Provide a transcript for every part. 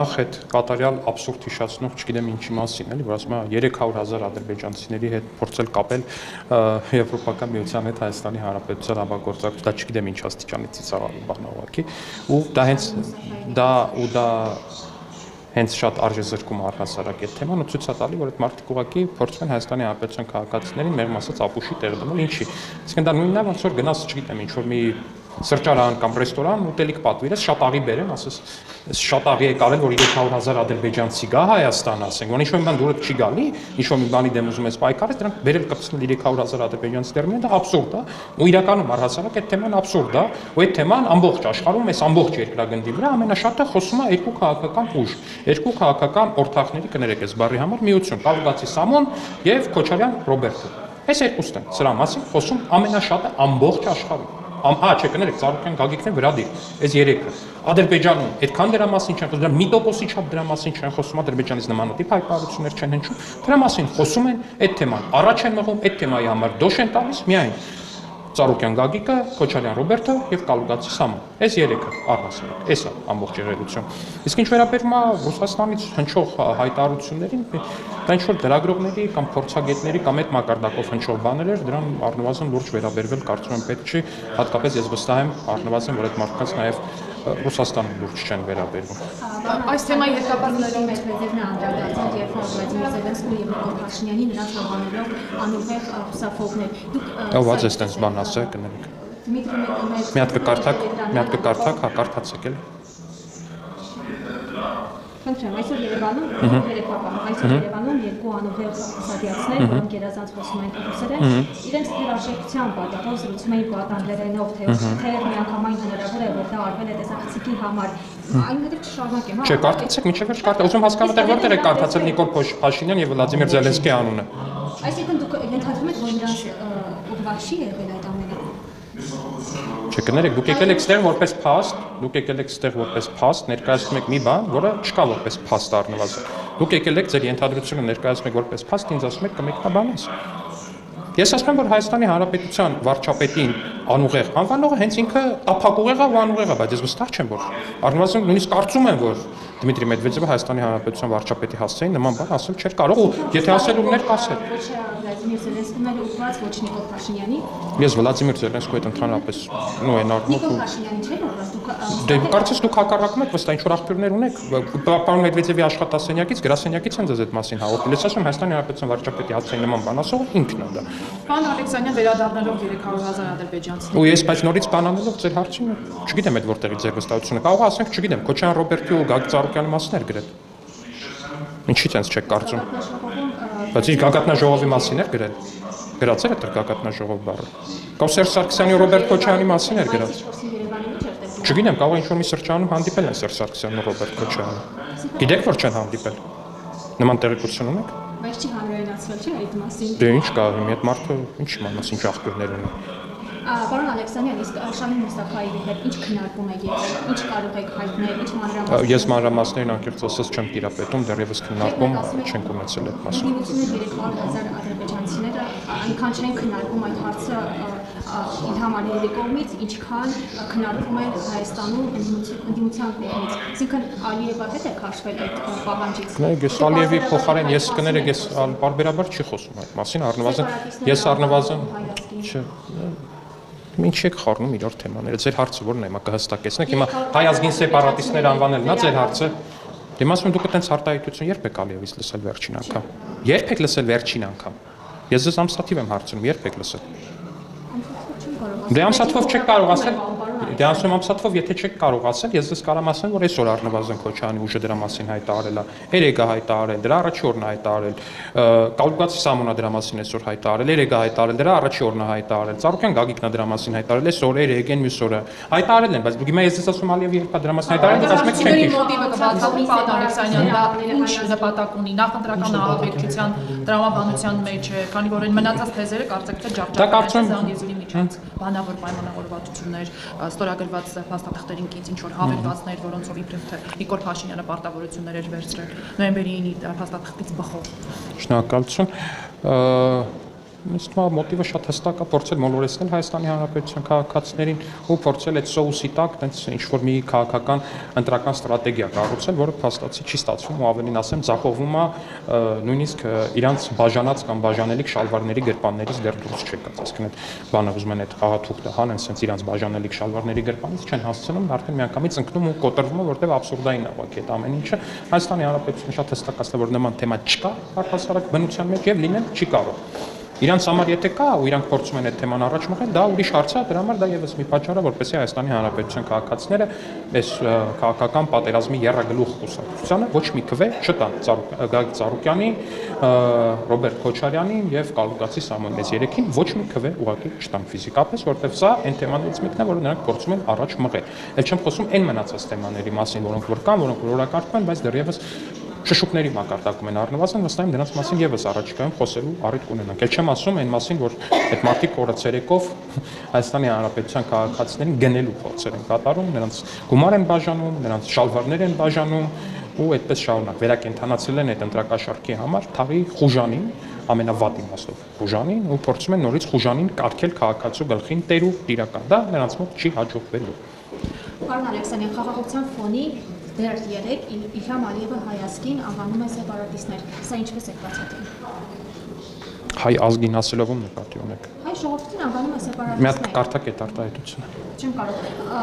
Այդ կատարյալ абսուրդ հիշացնող չգիտեմ ինչի մասին էլի, որ ասում է 300,000 ադրբեջանցիների հետ փորձել կապել Եվրոպական միության հետ Հայաստանի Հանրապետության համագործակցություն, դա չգիտեմ ինչ աստիճանի ծիծաղալի բան է ուղղակի, ու դա հենց շատ արժեզրկում առհասարակ այդ թեման ու ցույց է տալի, որ այդ մարդիկ ուղղակի փորձում են Հայաստանի Հանրապետության քաղաքացիներին մեղմ ասած ապուշի տեղ դնել, ինչի։ Իսկ դա նույնն է, ոնց որ գնաս, չգիտեմ, ինչ որ մի սրճարան կամ ռեստորան ուտելիք պատվիրես, շատ աղի բերեն, ասես շատ աղի է կարել, որ 300,000 ադրբեջանցի գա Հայաստան, ասենք, որ ինչ-որ մի բան դուրս չի գալի, ինչ-որ մի բանի դեմ ուզում ես պայքարել, դրանք բերել կպցնել 300,000 ադրբեջանցի դերմին, դա абսուրդ է, ու իրականում առհասարակ այդ թեման абսուրդ է, ու այդ թեման ամբողջ աշխարհում, այս ամբողջ երկրագնդի վրա ամենաշատը խոսում է երկու քաղաքական ուժ, երկու քաղաքական օրթախների կներեք այս բառի համար միություն, Կալուգացի Սամոն եւ Քոչարյան Ռոբերտը։ Այս երկուսն են սրա մասին խոսում ամենաշատը ամբողջ աշխարհում։ Չէ, կներեք, Ծառուկյան Գագիկն է վրադիր, այս երեքը։ Ադրբեջանում այդքան դրա մասին չեն խոսում, մի տոկոսի չափ դրա մասին չեն խոսում, Ադրբեջանից նմանատիպ հայտարարություններ չեն հնչում, դրա մասին խոսում են այդ թեման, առաջ են մղում այդ թեմայի համար դոշ են տալիս միայն Ծառուկյան Գագիկը, Քոչարյան Ռոբերտը եւ Կալուգացի Սամոն։ Այս երեքը առհասարակ, այս է ամբողջ եղելություն։ Իսկ ինչ վերաբերում է Ռուսաստանից հնչող հայտարարություններին, դա ինչ որ լրագրողների կամ փորձագետների կամ այդ մակարդակով հնչող բաներ էր, դրան առնվազն լուրջ վերաբերվել կարծում եմ պետք չի, հատկապես ես վստահ եմ առնվազն, որ այդ մարդկանց նաեւ Ռուսաստանում լուրջ չեն վերաբերվում։ Այս թեմայի հետապնդելով մեծ բեզերն է անդրադարձել, երբ Վլադիմիր Զելենսկին եւ Նիկոլ Փաշինյանի նրանց անվանելով անուղեղ ռուսաֆոբներ։ Դուք ո՞վ է այստենց բան ասել, կներեք։ Մի հատ կկարդակ, հա կարդացեք էլ։ Խնդրեմ, այսօր Երևանում այսօր Երևանում երկու անուղեղ սադիացներ, որոնք երազանց խոսում են ռուսերեն, իրենց հրաշեջության պատճառով զրուցում էին պատանգերենով, թե միանգամայն հնարավոր է, որ դա արվել է տեսախցիկի համար։ Այնուհետև չշարունակեմ, հա։ Չէ, կարդացեք, միջև վերջ կարդա։ Ուզում հասկանալ, որտեղ է կարդացել Նիկոլ Փաշինյան եւ Վլադիմիր Զելենսկի անունը։ Այսինքն դուք ենթադրում եք, որ նրանց ուղղված չի եղել այդ ամենը։ Չէ, կներեք, դուք եկել եք ստեղ որպես փաստ, ներկայացնում եք մի բան, որը չկա որպես փաստ առնվազն։ Դուք եկել եք ձեր ենթադրությունը ներկայացնում եք որպես փաստ, ինձ ասում եք կմեկնաբանես։ Ես ասում եմ, որ Հայաստանի Հանրապետության վարչապետին անուղեղ անվանողը հենց ինքը տափակուղեղ է ու անուղեղ է, բայց ես վստահ չեմ, որ առնվազն նույնիսկ կարծում եմ, որ Դմիտրի Մեդվեդևը Հայաստանի Հանրապետության վարչապետի հասցեին նման բան ասել չէր կարող, ու եթե ասել ուներ կասել։ Վլադիմիր Զելենսկին ուղղված ոչ Նիկոլ Փաշինյանի։ Ես Վլադիմիր Զելենսկու հետ ընդհանրապես այն առումով Նիկոլ Փաշինյանի չէ՞ ուղղված դուք։ Դե կարծես դուք հակառակում եք, վստահ ինչ որ աղբյուրներ ունեք, պարոն Մեդվեդևի աշխատասենյակից, գրասենյակից են ձեզ այդ մասին հաղորդել։ Ես ասում եմ Հայաստանի Հանրապետության վարչապետի հասցեին նման բան ասողը ինքն է դա։ Պարոն Ալեքսանյան վերադառնալով 300,000 ադրբեջանցիներ։ Ու ես բայց նորից բանանելով ձեր հարցին, չգիտեմ այդ որտեղից ձեր վստահությունը։ Կարող է ասենք, չգիտեմ, Քոչարյան Ռոբերտի ու Գագիկ Ծառուկյանի մասներ գրել։ Ինչի՞ տենց չեք կարծում։ Բայց իր գագաթնաժողովի մասին էր գրել։ Գրացել է դեռ գագաթնաժողով բառը։ Կամ Սերժ Սարգսյանի ու Ռոբերտ Քոչարյանի մասին էր գրած։ Չգիտեմ, կարող է ինչ-որ մի սրճարանում հանդիպել են Սերժ Սարգսյանն ու Ռոբերտ Քոչարյանը։ Գիտեք, որ չեն հանդիպել։ Նման տեղեկություն ունեք։ Բայց չի հանրայնացվել չէ այդ մասին։ Դե ինչ կա, մի հատ մարդը ինչ իմանաս, ինչ աղբյուրներ ունի։ Պարոն Ալեքսանյան, իսկ Շահին Մուստաֆայիի հետ ինչ քննարկում եք եղել, ինչ կարող եք հայտնել, ինչ մանրամասներ։ Ես մանրամասներին անկեղծ ասած չեմ տիրապետում, դեռևս քննարկում չենք ունեցել այդ մասը։ Ընդդիմությունը 300,000 ադրբեջանցիները այնքան չեն քննարկում այդ հարցը Իլհամ Ալիևի կողմից, ինչքան քննարկում են Հայաստանում ընդդիմության կողմից։ Այսինքն Ալիևը հետ է քաշվել այդ պահանջից։ Կներեք, ես Ալիևի փոխարեն ես կներեք, ես բարբերաբար չի խոսում այդ մասին, առնվազն չէ։ Ինչ եք խառնում իրար թեմաները։ Ձեր հարցը ո՞րն է, հիմա կհստակեցնեք։ Հիմա հայ ազգին սեպարատիստներ անվանելն է ձեր հարցը։ Դե ասում եմ դուք այդպես հարտահայտություն երբ եք Ալիևից լսել վերջին անգամ։ Երբ եք լսել վերջին անգամ։ Ես ձեզ ամսաթիվ եմ հարցնում, երբ եք լսել։ Դե ամսաթվով չեք կարող ասել։ Դե ասում ամսաթվով եթե չեք կարող ասել, ես ձեզ կարամ ասեմ, որ այսօր առնվազն Քոչարյանի ուժը դրա մասին հայտարարել է։ Երեգա հայտարարել, դրա առաջի օրն է հայտարարել։ Կալուգացի Սամոնը դրա մասին այսօր հայտարարել, երեգա հայտարարել, դրա առաջի օրն է հայտարարել։ Ծառուկյան Գագիկն է դրա մասին հայտարարել, այսօր երեգեն մյուս օրը հայտարարել են, բայց դուք հիմա ես ձեզ ասում Ալիևի երբ է դրա մասին հայտարարել, դուք ասում եք չեք հիշում։ Մոտիվը կբացատրի պարոն Ալեքսանյան, դա ինչ նպատակ ունի, նախընտրական ահաբեկչության տրամաբանության մեջ է, քանի որ այն մնացած թեզերը կարծեք թե ջարդապետության եզրի միջից բանավոր պայմանավորվածություններ, ստորագրված փաստաթղթերին կից ինչ որ հավելվածներ, որոնցով իբրև թե Նիկոլ Փաշինյանը պարտավորություններ էր վերցրել նոյեմբերի 9-ի փաստաթղթից բխող։ Շնորհակալություն։ ինձ թվում է մոտիվը շատ հստակ է փորձել մոլորեցնել Հայաստանի Հանրապետության քաղաքացիներին ու փորձել այդ սոուսի տակ տենց ինչ որ մի քաղաքական ընտրական ստրատեգիա կառուցել, որը փաստացի չի ստացվում ու ավելին ասեմ, ձախողվում է նույնիսկ իրանց բաժանած կամ բաժանելիք շալվարների գրպաններից դեռ դուրս չեկած, այսինքն այդ բանը ուզում են այդ խաղաթուղթը հանեն, sense իրանց բաժանելիք շալվարների գրպանից չեն հասցնում, արդեն միանգամից ընկնում ու կոտրվում է, որտեղ աբսուրդային է ուղղակի այդ ամեն ինչը։ Հայաստանի Հանրապետությունը շատ հստակ ասել, որ նման թեմա չկա առհասարակ բնության մեջ եւ լինել չի կարող։ Իրանց համար եթե կա ու իրանք փորձում են այդ թեման առաջ մղել, դա ուրիշ հարց է, դրա համար դա եւս մի պատճառ է, որպեսզի Հայաստանի Հանրապետության քաղաքացիները այս քաղաքական պատերազմի եռագլուխ կուսակցությանը ոչ մի քվե չտան Գագիկ Ծառուկյանի, Ռոբերտ Քոչարյանին եւ Կալուկացի Սամոյլի 3-ին ոչ մի քվե ուղղակի չտան ֆիզիկապես, որտեղ սա այն թեմաներից մեկն է, որը նրանք փորձում են առաջ մղել։ Էլ չեմ խոսում այն մնացած թեմաների մասին, որոնք որ կան, որոնք որ օրակարգվում են, բայց դեռևս շշուկների մակարդակում են առնվազն, վստահ եմ դրանց մասին եւս առաջիկայում խոսելու առիթ կունենանք։ Էլ չեմ ասում այն մասին, որ այդ մարդիկ օրը ցերեկով Հայաստանի Հանրապետության քաղաքացիներին գնելու փորձեր են կատարում, նրանց գումար են բաժանում, նրանց շալվարներ են բաժանում ու այդպես շարունակ վերակենդանացել են այդ ընտրակաշարքի համար թաղի խուժանին, ամենավատ իմաստով խուժանին ու փորձում են նորից խուժանին կարգել քաղաքացու գլխին տեր ու տիրական։ Դա նրանց մոտ չի հաջողվելու։ Պարոն Ալեքսանյան, խաղաղության ֆոնի դեռ 3 Իլհամ Ալիևը հայազգին անվանում է սեպարատիստներ։ Սա ինչպես է բացատրում։ Հայ ազգին ասելով ում նկատի ունեք։ Հայ ժողովրդին անվանում է Մի հատ սեպարատիստներ։ կարդակ է արտահայտությունը։ Չեմ կարող։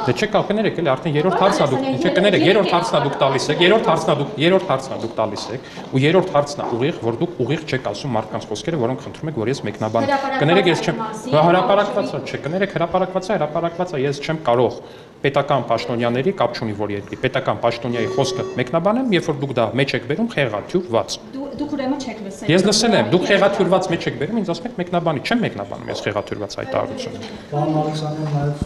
Դե չէ կա կներեք էլի արդեն երրորդ հարցն է դուք, չէ կներեք երրորդ հարցն է դուք տալիս եք, երրորդ հարցն է դուք տալիս եք ու երրորդ հարցն է ուղիղ, որ դուք ուղիղ չեք ասում մարդկանց խոսքերը, որոնք խնդրում եք, որ ես մեկնաբան։ Կներեք ես չեմ, հրապարակված է, չէ, կներեք հրապարակված է, ես չեմ կարող պետական պաշտոնյաների կապ չունի որ երկրի պետական պաշտոնյայի խոսքը մեկնաբանեմ, երբ որ դուք դա մեջ եք բերում խեղաթյուրված։ Դուք ուրեմն չեք լսել։ Ես լսել եմ, դուք խեղաթյուրված մեջ եք բերում, ինձ ասում եք մեկնաբանի, չեմ մեկնաբանում ես խեղաթյուրված հայտարարությունը։ Պարոն Ալեքսանյան, նաև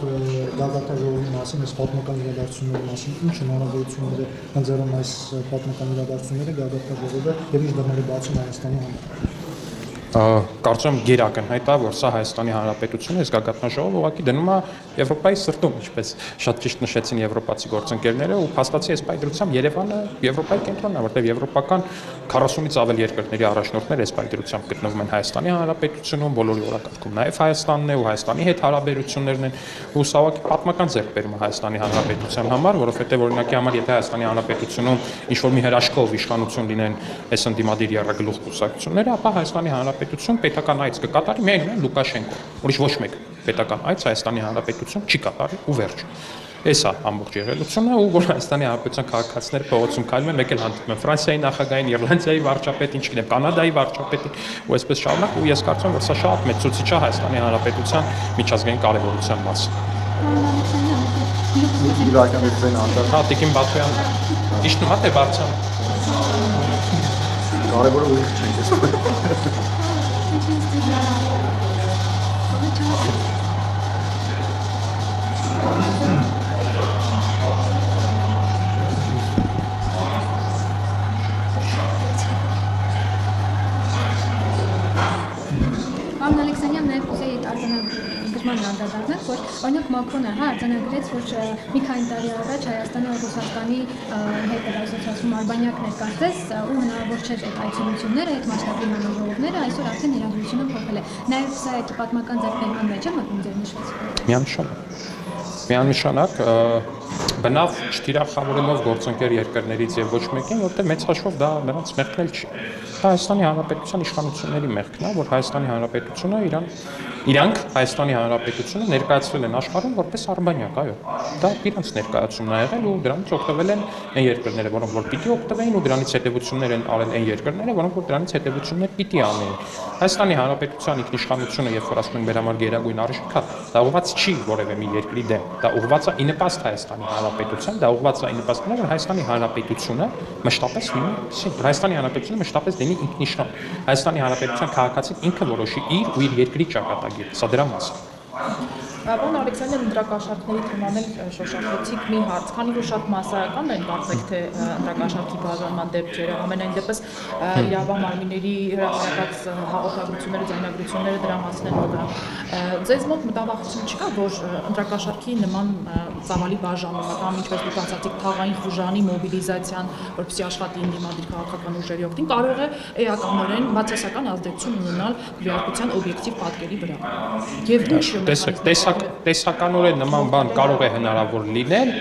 գագաթաժողովի մասին, այս պատմական իրադարձությունների մասին, ինչ հնարավորություններ ընձեռում այս պատմական իրադարձությունները գագաթաժողովը եւ ինչ դռներ բացում Հայաստանի համար։ Կարծում եմ գերակնհայտ է, որ սա Հայաստանի Հանրապետությունը այս գագաթնաժողովը ուղղակի դնում է Եվրոպայի սրտում, ինչպես շատ ճիշտ նշեցին եվրոպացի գործընկերները, ու փաստացի այս պայծրությամբ Երևանը Եվրոպայի կենտրոնն է, որտեղ եվրոպական 40-ից ավել երկրների առաջնորդներ այս պայծրությամբ գտնվում են Հայաստանի Հանրապետությունում, բոլորի օրակարգում նաև Հայաստանն է ու Հայաստանի հետ հարաբերություններն են, ու սա ուղղակի պատմական ձեռքբերում է Հայաստանի Հանրապետության համար, որովհետև օրինակի համար եթե Հայաստանի Հանրապետությունում ինչ-որ մի հրաշքով իշխանություն լինեն այս ընդդիմադիր եռագլուխ կուսակցությունները, ապա Հայաստանի Հանրապետություն պետական այց կկատարի միայն Լուկաշենկո, ուրիշ ոչ մեկ պետական այց Հայաստանի Հանրապետություն չի կատարի ու վերջ։ Էս է ամբողջ եղելությունը, ու որ Հայաստանի Հանրապետության քաղաքացիները փողոցում քայլում են, մեկ էլ հանդիպում են Ֆրանսիայի նախագահին, Իռլանդիայի վարչապետին, չգիտեմ, Կանադայի վարչապետին, ու այսպես շարունակ, ու ես կարծում եմ, որ սա շատ մեծ ցուցիչ է Հայաստանի Հանրապետության միջազգային կարևորության մասին։ Իրականության անդր Հա, Տիկին Բաթոյանն է։ Իշտնում է թե բարձան։ կարևորը ուրիշ չի։ Պարոն Ալեքսանյան, նաև կուզեի արձանագրման անդրադառնալ, որ օրինակ Մակրոնը արձանագրեց, որ մի քանի տարի առաջ Հայաստանը Ռուսաստանի հետ էր ասոցիացում արբանյակ ներկայացրեց ու հնարավոր չէր այդ այցելությունները, այդ մասշտաբի հանրաժողովները, այսօր արդեն իրադրությունը փոխել է։ Նաև սա այդ պատմական ձեռքբերման մեջ է մտնում ձեր նշված։ Միանշանակ բնավ չթիրախավորելով գործընկեր երկրներից եւ ոչ մեկին, որտեղ մեծ հաշվով դա նրանց մեղքն էլ չի։ Դա Հայաստանի Հանրապետության իշխանությունների մեղքն է, որ Հայաստանի Հանրապետությունը իրանք Հայաստանի Հանրապետությունը ներկայացրել են աշխարհում որպես արբանյակ, այո։ Դա իրանց ներկայացումն է եղել ու դրանից օգտվել են այն երկրները, որոնք որ պիտի օգտվեին ու դրանից հետևություններ են արել այն երկրները, որոնք որ դրանից հետևություններ պիտի անեին։ Հայաստանի Հանրապետության ինքնիշխանությունը, երբ որ ասում են մեր համար գերագույն արժեք է, դա ուղղված չի որևէ մի երկրի դեմ։ Դա ուղղված է ի նպաստ Հայաստանի Հանրապետության, դա ուղղված է ի նպաստ նրան, որ Հայաստանի Հանրապետությունը մշտապես լինի, Հայաստանի Հանրապետությունը մշտապես լինի ինքնիշխան։ Հայաստանի Հանրապետության քաղաքացին ինքը որոշի իր ու իր երկրի ճակատագիրը, սա դրա մասը։ Պարոն Ալեքսանյան, ընտրակաշառքների թեման էլ շոշափեցիք մի հարց, քանի որ շատ մասսայական են կարծեք թե ընտրակաշառքի բաժանման դեպքերը, ամենայն դեպս իրավամարմինների հրապարակած հաղորդագրությունները, ձայնագրությունները դրա մասին են մոռանում։ Ձեզ մոտ մտավախություն չկա, որ ընտրակաշառքի նման ծավալի բաժանումը կամ ինչպես դուք ասացիք, թաղային խուժանի մոբիլիզացիան, որպեսզի աշխատի ընդդիմադիր քաղաքական ուժերի օգտին, կարող է էականորեն բացասական ազդեցություն ունենալ քվեարկության օբյեկտիվ պատկերի վրա։ Եվ ինչ տեսականորեն նման բան կարող է հնարավոր լինել,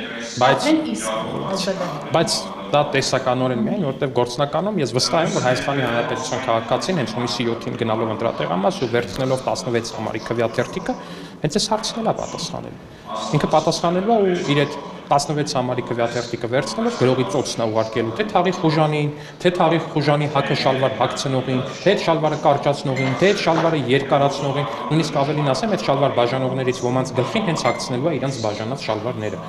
բայց դա տեսականորեն միայն, որտեղ գործնականում ես վստահ եմ, որ Հայաստանի Հանրապետության քաղաքացին հենց հունիսի 7-ին գնալով ընտրատեղամաս ու վերցնելով 16 համարի քվեաթերթիկը, հենց այս հարցն էլ է պատասխանելու։ Ինքը պատասխանելու է ու իր այդ 16 համարի քվեաթերթիկը վերցնելով գրողի ծոցն է ուղարկելու թե թաղի խուժանին, թե թաղի խուժանի հակը շալվար հագցնողին, թե այդ շալվարը կարճացնողին, թե այդ շալվարը երկարացնողին, նույնիսկ ավելին ասեմ, այդ շալվար բաժանողներից ոմանց գլխին հենց հագցնելու է իրենց բաժանած շալվարները։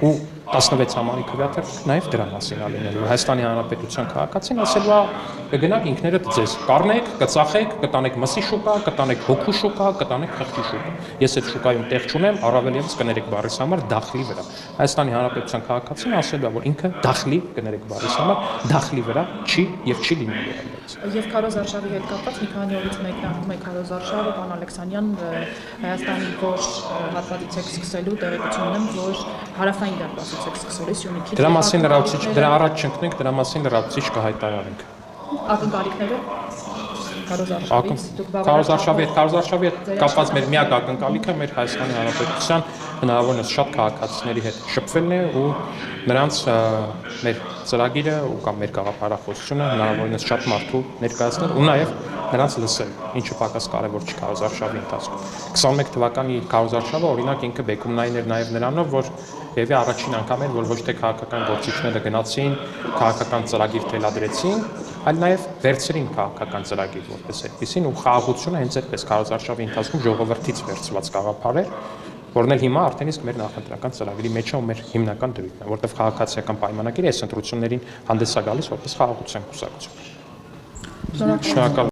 Ու 16 համարի քվեաթերթիկը նաև դրա մասին է լինելու։ Հայաստանի Հանրապետության քաղաքացին ասելու է կգնաք ինքներդ ձեզ կառնեք, կծախեք, կտանեք մսի շուկա, կտանեք հոգու շուկա, կտանեք խղճի շուկա։ Ես այդ շուկայում տեղ չունեմ, առավել եւս կներեք բարիս համար դախլի վրա։ Հայաստանի Հանրապետության քաղաքացին ասելու է, որ ինքը դախլի կներեք բարիս համար դախլի վրա չի եւ չի լինելու այլևս։ Եվ Քարոզ Արշավի հետ կապված մի քանի օրից մեկնարկում է Քարոզ Արշավը, պարոն Ալեքսանյան, Հայաստանի որ հատվածից եք սկսելու տեղեկություն ունեմ, որ հարավային դարպասից եք սկսելու Սյունիքից։ Դրա մասին լրացուցիչ, դրա առաջ չընկնենք, դրա մասին լրացուցիչ կհայտարարենք։ Ակնկալիքները Քարոզ Արշավի հետ կապված մեր միակ ակնկալիքը մեր Հայաստանի Հանրապետության հնարավորինս շատ քաղաքացիների հետ շփվելն է ու նրանց մեր ծրագիրը ու կամ մեր գաղափարախոսությունը հնարավորինս շատ մարդու ներկայացնել ու նաև նրանց լսել, ինչը պակաս կարևոր չի Քարոզ Արշավի ընթացքում։ 21 թվականի Քարոզ Արշավը օրինակ ինքը բեկումնային էր նաև նրանով, որ եւի առաջին անգամ էր, որ ոչ թե քաղաքական գործիչները գնացին, քաղաքական ծրագիր թելադրեցին, այլ նաև վերցրին քաղաքական ծրագիր որպես այդպեսին ու խաղաղությունը հենց այդպես Քարոզ Արշավի ընթացքում ժողովրդից վերցված գաղափար էր, որն էլ հիմա արդեն իսկ մեր նախընտրական ծրագրի մեջ է ու մեր հիմնական դրույթն է, որտեղ քաղաքացիական պայմանագիրը այս ընտրություններին հանդես է գալիս որպես խաղաղության կուսակցություն։ Շնորհակալ